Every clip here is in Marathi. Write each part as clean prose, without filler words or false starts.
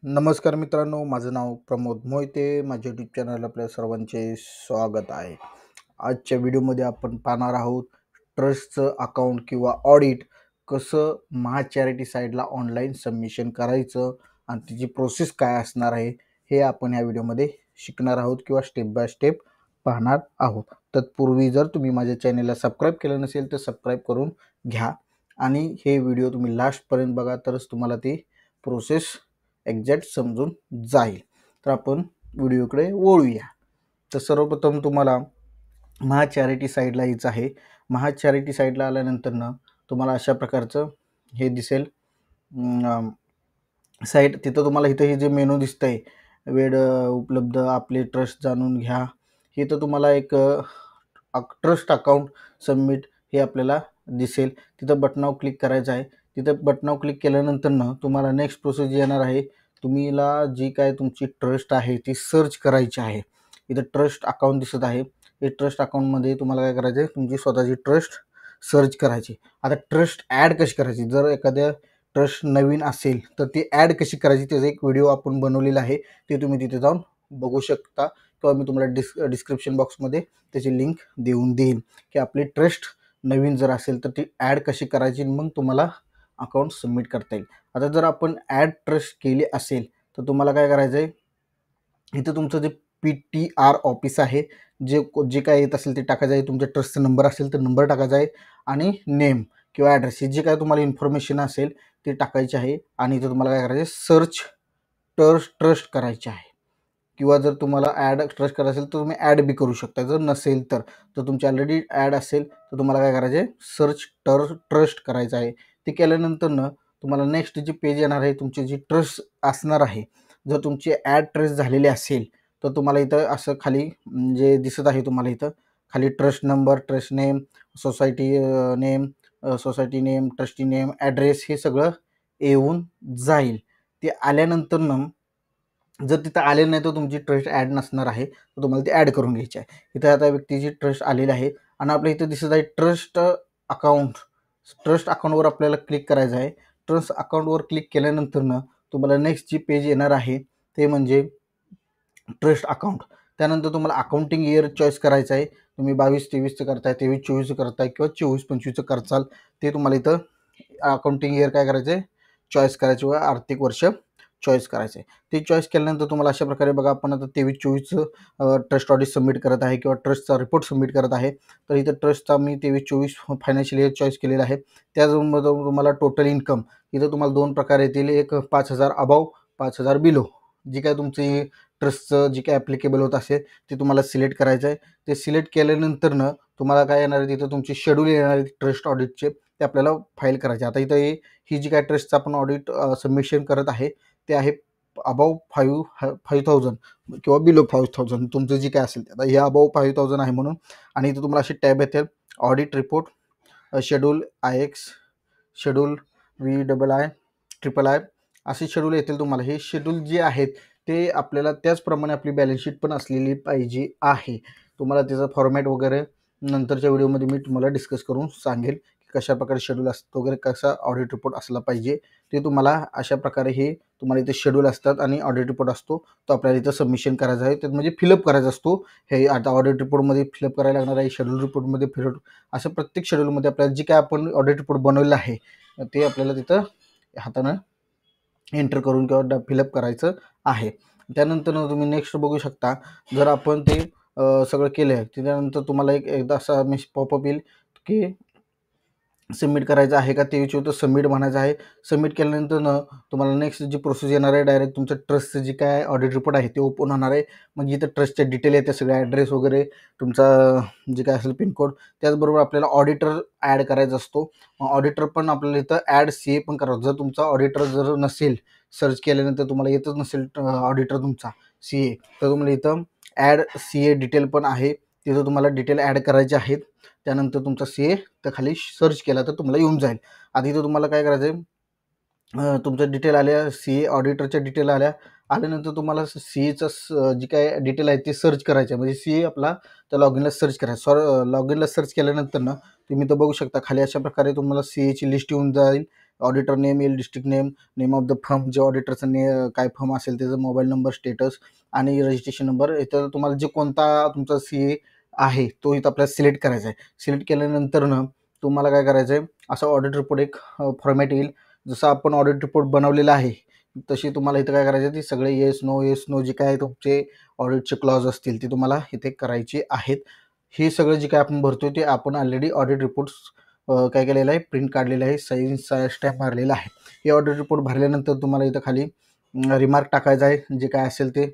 नमस्कार मित्रांनो, माझं नाव प्रमोद मोहिते. माझ्या यूट्यूब चॅनल आपल्या सर्वांचे स्वागत आहे. आजच्या व्हिडिओमध्ये आपण पाहणार आहोत ट्रस्टचं अकाउंट किंवा ऑडिट कसं महाचॅरिटी साईडला ऑनलाईन सबमिशन करायचं आणि त्याची प्रोसेस काय असणार आहे हे आपण या व्हिडिओमध्ये शिकणार आहोत किंवा स्टेप बाय स्टेप पाहणार आहोत. तत्पूर्वी जर तुम्ही माझ्या चॅनलला सबस्क्राईब केलं नसेल तर सबस्क्राईब करून घ्या आणि हे व्हिडिओ तुम्ही लास्टपर्यंत बघा, तरच तुम्हाला ती प्रोसेस एक्झॅक्ट समजून जाईल. तर आपण व्हिडिओकडे वळूया. तर सर्वप्रथम तुम्हाला महाचॅरिटी साईडला यायचं आहे. महाचॅरिटी साईडला आल्यानंतर तुम्हाला अशा प्रकारचं हे दिसेल साईट. तिथं तुम्हाला इथं हे जे मेनू दिसतंय, वेळ उपलब्ध, आपले ट्रस्ट जाणून घ्या, हे तर तुम्हाला एक ट्रस्ट अकाउंट सबमिट हे आपल्याला दिसेल. तिथं बटनावर क्लिक करायचं आहे. तिथं बटनावर क्लिक केल्यानंतर तुम्हाला नेक्स्ट प्रोसेस येणार आहे. तुम्हाला जी काय तुमची ट्रस्ट आहे ती सर्च करायची आहे. इथं ट्रस्ट अकाउंट दिसत आहे. हे ट्रस्ट अकाउंटमध्ये तुम्हाला काय करायचं आहे, तुमची स्वतःची ट्रस्ट सर्च करायची. आता ट्रस्ट ॲड कशी करायची, जर एखाद्या ट्रस्ट नवीन असेल तर ती ॲड कशी करायची त्याचा एक व्हिडिओ आपण बनवलेला आहे. ते तुम्ही तिथे जाऊन बघू शकता किंवा मी तुम्हाला डिस्क्रिप्शन बॉक्समध्ये त्याची लिंक देऊन देईन की आपली ट्रस्ट नवीन जर असेल तर ती ॲड कशी करायची, मग तुम्हाला अकाउंट सबमिट करता येईल. आता जर आपण ॲड ट्रस्ट केली असेल तर तुम्हाला काय करायचं आहे, इथं तुमचं जे PTR ऑफिस आहे, जे काय येत असेल ते टाकायचं आहे. तुमच्या ट्रस्टचा नंबर असेल तर नंबर टाकायचा आहे आणि नेम किंवा ॲड्रेस जे काय तुम्हाला इन्फॉर्मेशन असेल ते टाकायची आहे. आणि इथं तुम्हाला काय करायचं आहे, सर्च ट्रस्ट करायचे आहे. किंवा जर तुम्हाला ॲड ट्रस्ट करायचं असेल तर तुम्ही ॲड बी करू शकता. जर नसेल तर तुमची ऑलरेडी ॲड असेल तर तुम्हाला काय करायचं आहे, सर्च ट्रस्ट करायचं आहे. ते केल्यानंतर तुम्हाला नेक्स्ट जे पेज येणार आहे, तुमची जी ट्रस्ट असणार आहे, जर तुमची ॲड ट्रस्ट झालेली असेल तर तुम्हाला इथं असं खाली जे दिसत आहे, तुम्हाला इथं खाली trust number, trust name, society name, trustee name, address हे सगळं येऊन जाईल. ते आल्यानंतर जर तिथं आले नाही तर तुमची ट्रस्ट ॲड नसणार आहे, तर तुम्हाला ती ॲड करून घ्यायची आहे. इथं आता व्यक्तीची ट्रस्ट आलेली आहे आणि आपल्या इथं दिसत आहे ट्रस्ट अकाउंट. ट्रस्ट अकाउंटवर आपल्याला क्लिक करायचं आहे. ट्रस्ट अकाउंटवर क्लिक केल्यानंतर तुम्हाला नेक्स्ट जी पेज येणार आहे ते म्हणजे ट्रस्ट अकाउंट. त्यानंतर तुम्हाला अकाउंटिंग इयर चॉईस करायचं आहे. तुम्ही 22-23चं करताय, 23-24चं करताय किंवा 24-25चं करचाल, ते तुम्हाला इथं अकाउंटिंग इयर काय करायचं आहे, चॉईस करायचं व आर्थिक वर्ष चॉईस करायचं आहे. ते चॉईस केल्यानंतर तुम्हाला अशा प्रकारे बघा, आपण आता 23-24चं ट्रस्ट ऑडिट सबमिट करत आहे किंवा ट्रस्टचा रिपोर्ट सबमिट करत आहे. तर इथं ट्रस्टचा मी 23-24 फायनान्शियल इयर चॉईस केलेला आहे. त्याचबरोबर तुम्हाला टोटल इन्कम इथं तुम्हाला दोन प्रकार येतील, एक 5,000 अबाव, 5,000 बिलो. जी काय तुमची ट्रस्टचं जे काय ॲप्लिकेबल होत असेल ते तुम्हाला सिलेक्ट करायचं आहे. ते सिलेक्ट केल्यानंतर तुम्हाला काय येणार आहे, तिथं तुमची शेड्यूल येणार आहे ट्रस्ट ऑडिटचे, ते आपल्याला फाईल करायचे. आता इथं ही जी काय ट्रस्टचं आपण ऑडिट सबमिशन करत आहे ते आहे अबाव 5,000 किंवा बिलो 5,000, तुमचं जे काय असेल ते. आता हे अबाव 5,000 आहे म्हणून. आणि इथं तुम्हाला असे टॅब येतील, audit report, schedule IX, schedule VII असे शेड्यूल येतील तुम्हाला. हे शेड्यूल जे आहेत ते आपल्याला त्याचप्रमाणे आपली बॅलन्स शीट पण असलेली पाहिजे आहे. तुम्हाला त्याचा फॉर्मॅट वगैरे नंतरच्या व्हिडिओमध्ये मी तुम्हाला डिस्कस करून सांगेल की कशा प्रकारे शेड्यूल असतं वगैरे, कसा ऑडिट रिपोर्ट असला पाहिजे ते. तुम्हाला अशा प्रकारे हे तुम्हाला इथे शेड्यूल असतात आणि ऑडिट रिपोर्ट असतो, तो आपल्याला इथं सबमिशन करायचा आहे. त्यात म्हणजे फिलअप करायचा असतो. हे आता ऑडिट रिपोर्टमध्ये फिलअप करायला लागणार आहे, शेड्यूल रिपोर्टमध्ये फिलअप, असं प्रत्येक शेड्यूलमध्ये आपल्याला जे काय आपण ऑडिट रिपोर्ट बनवलेलं आहे ते आपल्याला तिथं हातानं एंटर करून किंवा फिलअप करायचं आहे. त्यानंतर तुम्ही नेक्स्ट बघू शकता, जर आपण ते सगळं केलं आहे त्यानंतर तुम्हाला एकदा असा पॉपअप येईल की सबमिट करायचं आहे का, ते विचारतो. सबमिट म्हणायचं आहे. सबमिट केल्यानंतर तुम्हाला नेक्स्ट जी प्रोसेस येणार आहे, डायरेक्ट तुमचं ट्रस्टचं जे काय ऑडिट रिपोर्ट आहे ते ओपन होणार आहे. म्हणजे इथं ट्रस्टचे डिटेल येते, सगळे ॲड्रेस वगैरे, तुमचा जे काय असेल पिनकोड. त्याचबरोबर आपल्याला ऑडिटर ॲड करायचा असतो. ऑडिटर पण आपल्याला इथं ॲड CA पण करावं. जर तुमचा ऑडिटर जर नसेल, सर्च केल्यानंतर तुम्हाला येतच नसेल ऑडिटर तुमचा CA, तर तुम्हाला इथं ॲड CA डिटेल पण आहे, तिथं तुम्हाला डिटेल ॲड करायचे आहेत. त्यानंतर तुमचा CA तर खाली सर्च केला तर तुम्हाला येऊन जाईल. आधी तर तुम्हाला काय करायचं आहे, तुमचं डिटेल आल्या, CA ऑडिटरच्या डिटेल आल्यानंतर तुम्हाला CAचं जी काय डिटेल आहे ते सर्च करायचं आहे. म्हणजे CA आपला त्या लॉगिनला सर्च करायचं. लॉगिनला सर्च केल्यानंतर तुम्ही तर बघू शकता खाली अशा प्रकारे तुम्हाला CAची लिस्ट येऊन जाईल. ऑडिटर नेम येईल, district name, name of the firm, जे ऑडिटरचं काय फर्म असेल त्याचं मोबाईल नंबर, स्टेटस आणि रजिस्ट्रेशन नंबर. इथं तुम्हाला जे कोणता तुमचा CA आहे तो इथं आपल्याला सिलेक्ट करायचा आहे. सिलेक्ट केल्यानंतर तुम्हाला काय करायचं आहे, असा ऑडिट रिपोर्ट एक फॉर्मॅट येईल. जसं आपण ऑडिट रिपोर्ट बनवलेला आहे तशी तुम्हाला इथं काय करायचं आहे, ती सगळे येस नो जे काय तुमचे ऑडिटचे क्लॉज असतील ते तुम्हाला इथे करायचे आहेत. हे सगळं जे काय आपण भरतोय ते आपण ऑलरेडी ऑडिट रिपोर्ट्स काय केलेलं आहे, प्रिंट काढलेलं आहे, साईन स्टॅम्प मारलेला आहे. हे ऑडिट रिपोर्ट भरल्यानंतर तुम्हाला इथं खाली रिमार्क टाकायचा आहे. जे काय असेल ते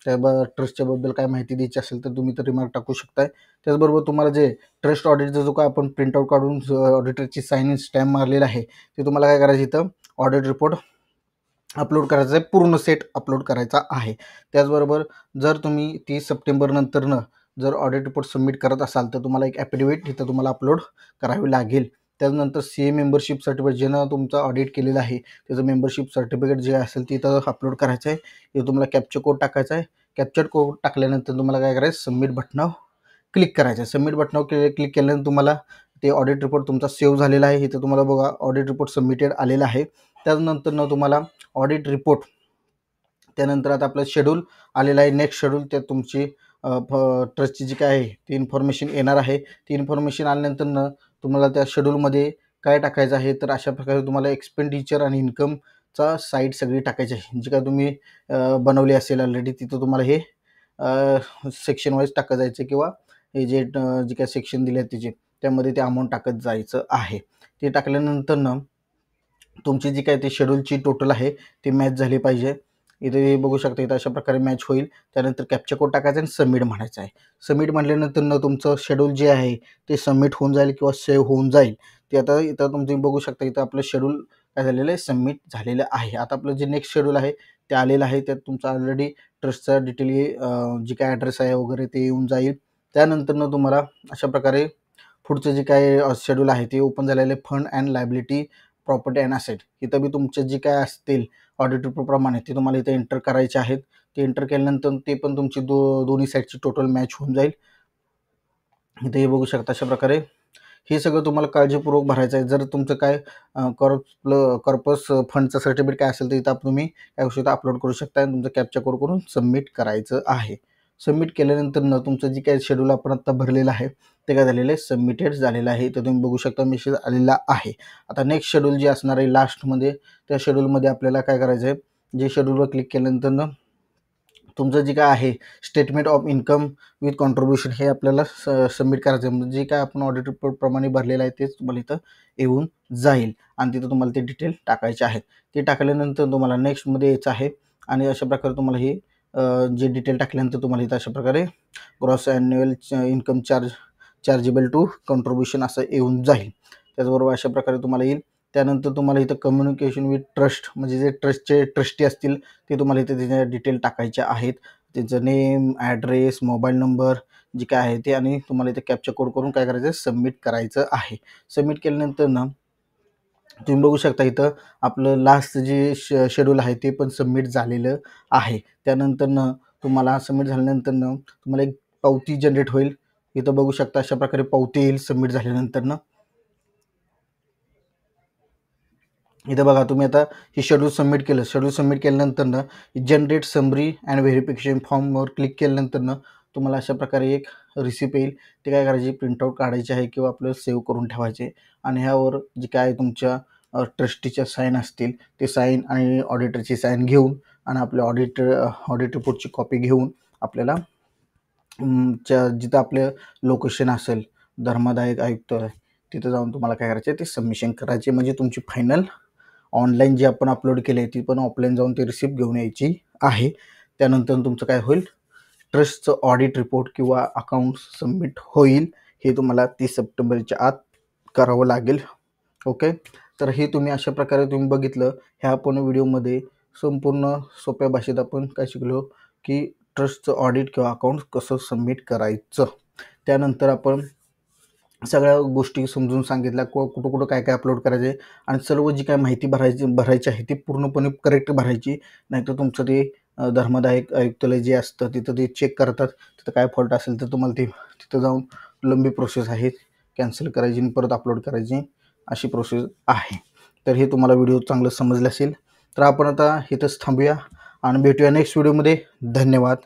त्या ट्रस्टच्या बद्दल काय माहिती द्यायची असेल तर तुम्ही तर रिमार्क टाकू शकताय. त्याचबरोबर तुम्हाला जे ट्रस्ट ऑडिटचा जो काय आपण प्रिंटआउट काढून ऑडिटरची साईन स्टॅम्प मारलेला आहे ते तुम्हाला काय करायचं, इथं ऑडिट रिपोर्ट अपलोड करायचा आहे, पूर्ण सेट अपलोड करायचा आहे. त्याचबरोबर जर तुम्ही 30 सप्टेंबर नंतरनं जर ऑडिट रिपोर्ट सबमिट करत असाल तर तुम्हाला एक ॲफिडेविट इथं तुम्हाला अपलोड करावी लागेल. त्यानंतर CA मेंबरशिप सर्टिफिकेट, ज्यानं तुमचं ऑडिट केलेलं आहे त्याचं मेंबरशिप सर्टिफिकेट जे असेल ते इथं अपलोड करायचं आहे. इथं तुम्हाला कॅप्चर कोड टाकायचा आहे. कॅप्चर कोड टाकल्यानंतर तुम्हाला काय करायचं, सबमिट बटनावर क्लिक करायचं आहे. सबमिट बटनावर क्लिक केल्यानंतर तुम्हाला ते ऑडिट रिपोर्ट तुमचा सेव्ह झालेला आहे. इथं तुम्हाला बघा ऑडिट रिपोर्ट सबमिटेड आलेला आहे. त्यानंतर तुम्हाला ऑडिट रिपोर्ट, त्यानंतर आता आपलं शेड्यूल आलेलं आहे, नेक्स्ट शेड्यूल, त्यात तुमची ट्रस्टची जी काय आहे ती इन्फॉर्मेशन येणार आहे. ती इन्फॉर्मेशन आल्यानंतर तुम्हाला त्या शेड्यूलमध्ये काय टाकायचं आहे, तर अशा प्रकारे तुम्हाला एक्सपेंडिचर आणि इन्कमचा साईड सगळी टाकायची आहे. जी काय तुम्ही बनवली असेल ऑलरेडी तिथं तुम्हाला हे सेक्शन वाईज टाकत जायचं किंवा हे जे काय सेक्शन दिले आहेत त्याचे त्यामध्ये ते अमाऊंट टाकत जायचं आहे. ते टाकल्यानंतर तुमची जी काय ते शेड्यूलची टोटल आहे ती मॅच झाली पाहिजे. इथे बघू शकता, इथं अशा प्रकारे मॅच होईल. त्यानंतर कॅप्चर कोड टाकायचा आणि सबमिट म्हणायचं आहे. सबमिट म्हटल्यानंतर तुमचं शेड्यूल जे आहे ते सबमिट होऊन जाईल किंवा सेव्ह होऊन जाईल. ते आता इथं तुम्ही बघू शकता, इथं आपलं शेड्यूल काय झालेलं आहे, सबमिट झालेलं आहे. आता आपलं जे नेक्स्ट शेड्यूल आहे ते आलेलं आहे. त्यात तुमचं ऑलरेडी ट्रस्टचा डिटेल जे काय ॲड्रेस आहे वगैरे ते येऊन जाईल. त्यानंतर तुम्हाला अशा प्रकारे पुढचं जे काय शेड्यूल आहे ते ओपन झालेलं आहे. Fund and liability, property and asset. इथं बी तुमचे जे काय असतील ऑडिट रिपोर्टप्रमाणे ते तुम्हाला इथे एंटर करायचे आहेत. ते एंटर केल्यानंतर ते पण तुमची दोन्ही साईडची टोटल मॅच होऊन जाईल. इथे हे बघू शकता अशा प्रकारे हे सगळं तुम्हाला काळजीपूर्वक भरायचं आहे. जर तुमचं काय कॉर्पस फंडचं सर्टिफिकेट काय असेल तर इथं तुम्ही काय करू शकता, अपलोड करू शकता आणि तुमचं कॅप्चर कोड करून सबमिट करायचं आहे. सबमिट केल्यानंतर तुमचं जे काय शेड्यूल आपण आत्ता भरलेलं आहे ते काय झालेलं आहे, सबमिटेड झालेलं आहे. तर तुम्ही बघू शकता मेसेज आलेला आहे. आता नेक्स्ट शेड्यूल जे असणार आहे लास्टमध्ये, त्या शेड्यूलमध्ये आपल्याला काय करायचं आहे, जे शेड्यूलवर क्लिक केल्यानंतर तुमचं जे काय आहे statement of income with contribution हे आपल्याला सबमिट करायचं आहे. म्हणजे जे काय आपण ऑडिट रिपोर्टप्रमाणे भरलेलं आहे तेच तुम्हाला इथं येऊन जाईल आणि तिथं तुम्हाला ते डिटेल टाकायचे आहेत. ते टाकल्यानंतर तुम्हाला नेक्स्टमध्ये यायचं आहे आणि अशा प्रकारे तुम्हाला हे जे डिटेल टाकल्यानंतर तुम्हाला इथं अशा प्रकारे gross annual income chargeable to contribution असं येऊन जाईल. त्याचबरोबर अशा प्रकारे तुम्हाला येईल. त्यानंतर तुम्हाला इथं कम्युनिकेशन विथ ट्रस्ट, म्हणजे जे ट्रस्टचे ट्रस्टी असतील ते तुम्हाला इथे त्याच्या डिटेल टाकायचे आहेत. त्यांचं नेम, ॲड्रेस, मोबाईल नंबर जे काय आहे ते, आणि तुम्हाला इथे कॅप्चर कोड करून काय करायचं आहे, सबमिट करायचं आहे. सबमिट केल्यानंतर तुम्ही बघू शकता इथं आपलं लास्ट जे शेड्यूल आहे ते पण सबमिट झालेलं आहे. त्यानंतर तुम्हाला सबमिट झाल्यानंतर तुम्हाला एक पावती जनरेट होईल. इथं बघू शकता अशा प्रकारे पावती येईल सबमिट झाल्यानंतर. इथं बघा तुम्ही आता हे शेड्यूल सबमिट केलं. शेड्यूल सबमिट केल्यानंतर जनरेट समरी अँड व्हेरिफिकेशन फॉर्मवर क्लिक केल्यानंतर तुम्हाला अशा प्रकारे एक रिसिप्ट येईल. ते काय करायची, प्रिंटआउट काढायची आहे किंवा आपल्याला सेव्ह करून ठेवायचे आणि ह्यावर जे काय तुमच्या ट्रस्टीच्या साईन असतील ते साईन आणि ऑडिटरची साईन घेऊन आणि आपल्या ऑडिट रिपोर्टची कॉपी घेऊन आपल्याला जिथं आपलं लोकेशन असेल धर्मादायक आयुक्त तिथं जाऊन तुम्हाला काय करायचं ते सबमिशन करायचे. म्हणजे तुमची फायनल ऑनलाईन जी आपण अपलोड केली आहे ती पण ऑफलाईन जाऊन ती रिसिप्ट घेऊन यायची आहे. त्यानंतर तुमचं काय होईल, ट्रस्टचं ऑडिट रिपोर्ट किंवा अकाउंट सबमिट होईल. हे तुम्हाला 30 सप्टेंबरच्या आत करावं लागेल. ओके, तर हे तुम्ही अशा प्रकारे तुम्ही बघितलं. ह्या आपण व्हिडिओमध्ये संपूर्ण सोप्या भाषेत आपण काय शिकलो की ट्रस्टचं ऑडिट किंवा अकाउंट कसं सबमिट करायचं. त्यानंतर आपण सगळ्या गोष्टी समजून सांगितल्या, कुठं कुठं काय काय अपलोड करायचे आणि सर्व जी काय माहिती भरायची आहे ती पूर्णपणे करेक्ट भरायची. नाहीतर तुमचं ते धर्मदायक आयुक्तालय जे असतं तिथं ते चेक करतात. तिथं काय फॉल्ट असेल तर तुम्हाला ते तिथं जाऊन लंबी प्रोसेस आहे, कॅन्सल करायची आणि परत अपलोड करायची, अशी प्रोसेस आहे. तर हे तुम्हाला व्हिडिओ चांगलं समजलं असेल. तर आपण आता इथंच थांबूया आणि भेटूया नेक्स्ट व्हिडिओमध्ये. धन्यवाद.